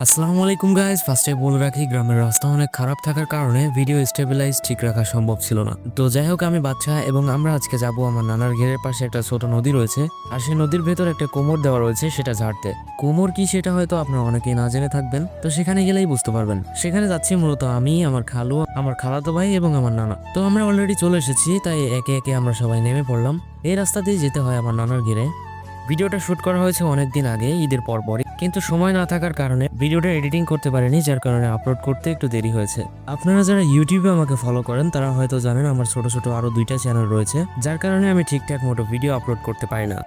আসসালামু আলাইকুম গাইস, ফার্স্টে বলে রাখি গ্রামের রাস্তা অনেক খারাপ থাকার কারণে ভিডিও স্টেবিলাইজ ঠিক রাখা সম্ভব ছিল না। তো যাই হোক, আমি বাচ্চা এবং আমরা আজকে যাব আমার নানার ঘেরের পাশে একটা ছোট নদী রয়েছে, আর সেই নদীর ভেতর একটা কোমর দেওয়া রয়েছে, সেটা ঝাড়তে। কোমর কি সেটা হয়তো আপনারা অনেকেই না জেনে থাকবেন, তো সেখানে গেলেই বুঝতে পারবেন। সেখানে যাচ্ছি মূলত আমি, আমার খালু, আমার খালাতো ভাই এবং আমার নানা। তো আমরা অলরেডি চলে এসেছি, তাই একে একে আমরা সবাই নেমে পড়লাম। এই রাস্তা দিয়ে যেতে হয় আমার নানার ঘেরে। ভিডিওটা শুট করা হয়েছে অনেকদিন আগে, ঈদের পরপরই, কিন্তু সময় না থাকার কারণে ভিডিওটা এডিটিং করতে পারিনি, যার কারণে আপলোড করতে একটু দেরি হয়েছে। আপনারা যারা ইউটিউবে আমাকে ফলো করেন তারা হয়তো জানেন আমার ছোট ছোট আরো 2টা চ্যানেল রয়েছে, যার কারণে আমি ঠিকঠাক মতো ভিডিও আপলোড করতে পারি না।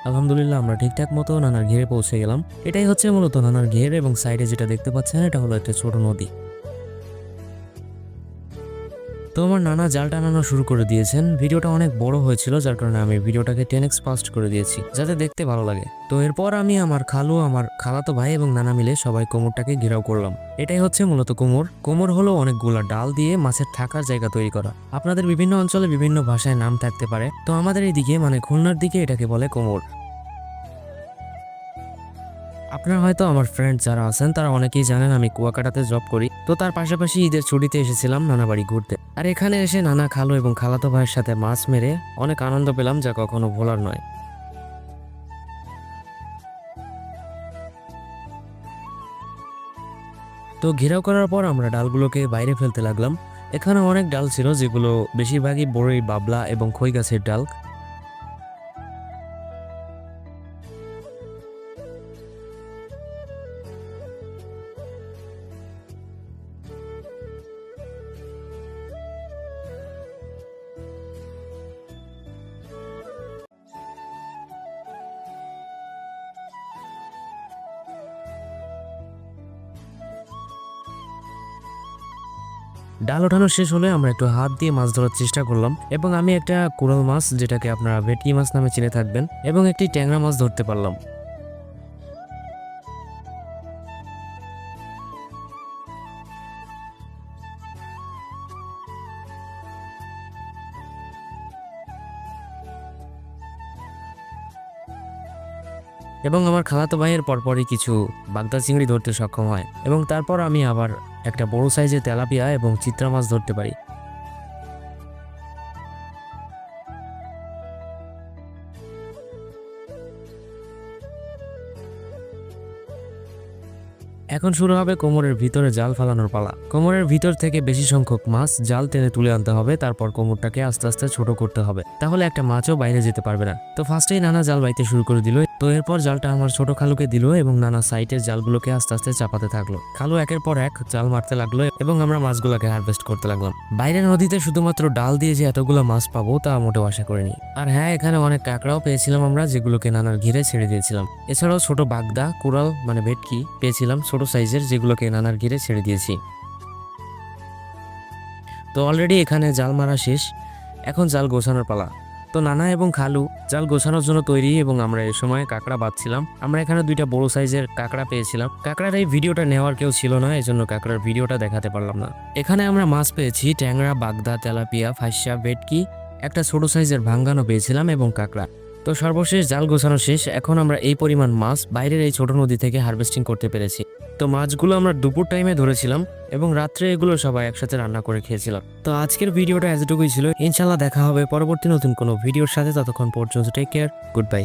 আলহামদুলিল্লাহ আমরা ঠিকঠাক মতো নানার ঘেরে পৌঁছে গেলাম। এটাই হচ্ছে মূলত নানার ঘের, এবং সাইডে যেটা দেখতে পাচ্ছেন এটা হলো একটা ছোট নদী। তো আমার নানা জাল টানানো শুরু করে দিয়েছেন। ভিডিওটা অনেক বড় হয়েছিল, যার কারণে আমি ভিডিওটাকে 10x ফাস্ট করে দিয়েছি যাতে দেখতে ভালো লাগে। তো এরপর আমি, আমার খালু, আমার খালাতো ভাই এবং নানা মিলে সবাই কোমরটাকে ঘেরাও করলাম। এটাই হচ্ছে মূলত কোমর। কোমর হলো অনেকগুলা ডাল দিয়ে মাছের থাকার জায়গা তৈরি করা। আপনাদের বিভিন্ন অঞ্চলে বিভিন্ন ভাষায় নাম থাকতে পারে, তো আমাদের এইদিকে মানে খুলনার দিকে এটাকে বলে কোমর। আপনারা হয়তো আমার ফ্রেন্ড যারা আছেন তারা অনেকেই জানেন আমি কুয়াকাটাতে জব করি। তো তার পাশাপাশি ঈদের ছুটিতে এসেছিলাম নানা বাড়ি ঘুরতে, আর এখানে এসে নানা, খালু এবং খালাতো ভাইয়ের সাথে মাছ মেরে অনেক আনন্দ পেলাম, যা কখনো ভোলার নয়। তো ঘেরাও করার পর আমরা ডালগুলোকে বাইরে ফেলতে লাগলাম। এখানে অনেক ডাল ছিল, যেগুলো বেশিরভাগই বড়ই, বাবলা এবং খই গাছের ডাল। ডাল ওঠানো শেষ হলে আমরা একটু হাত দিয়ে মাছ ধরার চেষ্টা করলাম, এবং আমি একটা কোরাল মাছ, যেটাকে আপনারা ভেটকি মাছ নামে চিনে থাকবেন, এবং একটি ট্যাংরা মাছ ধরতে পারলাম। এবং আমার খালাতো ভাইয়ের পরপরই কিছু বাগদা চিংড়ি ধরতে সক্ষম হয়, এবং তারপর আমি আবার একটা বড় সাইজের তেলাপিয়া এবং চিত্রা মাছ ধরতে পারি। এখন শুরু হবে কোমরের ভিতরে জাল ফালানোর পালা। কোমরের ভিতর থেকে বেশি সংখ্যক মাছ জাল টেনে তুলে আনতে হবে, তারপর কোমরটাকে আস্তে আস্তে ছোট করতে হবে, তাহলে একটা মাছও বাইরে যেতে পারবে না। তো ফার্স্টেই নানা জাল বাইতে শুরু করে দিল। তো এরপর জালটা আমার ছোট খালুকে দিল, এবং নানা সাইডের জালগুলোকে আস্তে আস্তে চাপাতে থাকলো। খালু একের পর এক জাল মারতে লাগলো, এবং আমরা মাছগুলোকে হারভেস্ট করতে লাগলাম। বাইরের নদীতে শুধুমাত্র ডাল দিয়ে যে এতগুলো মাছ পাবো তা মোটেও আশা করিনি। আর হ্যাঁ, এখানে অনেক কাঁকড়াও পেয়েছিলাম আমরা, যেগুলোকে নানার ঘিরে ছেড়ে দিয়েছিলাম। এছাড়াও ছোট বাগদা, কুড়াল মানে ভেটকি পেয়েছিলাম ছোট সাইজের, যেগুলোকে নানার ঘিরে ছেড়ে দিয়েছি। তো অলরেডি এখানে জাল মারা শেষ, এখন জাল গোছানোর পালা। তো নানা এবং খালু জাল গোছানোর জন্য তৈরি, এবং আমরা এই সময় কাঁকড়া বাঁধছিলাম। আমরা এখানে 2টা বড় সাইজের কাঁকড়া পেয়েছিলাম। কাঁকড়ার এই ভিডিওটা নেওয়ার কেউ ছিল না, এজন্য কাঁকড়ার ভিডিওটা দেখাতে পারলাম না। এখানে আমরা মাছ পেয়েছি ট্যাংরা, বাগদা, তেলাপিয়া, ফাইসা, ভেটকি, একটা ছোট সাইজের ভাঙ্গানো পেয়েছিলাম, এবং কাঁকড়া। তো সর্বশেষ জাল গোছানো শেষ। এখন আমরা এই পরিমাণ মাছ বাইরের এই ছোট নদী থেকে হারভেস্টিং করতে পেরেছি। তো মাছগুলো আমরা দুপুর টাইমে ধরেছিলাম, এবং রাত্রে এগুলো সবাই একসাথে রান্না করে খেয়েছিলাম। তো আজকের ভিডিওটা এতটুকুই ছিল। ইনশাল্লাহ দেখা হবে পরবর্তী নতুন কোনো ভিডিওর সাথে। ততক্ষণ পর্যন্ত টেক কেয়ার, গুড বাই।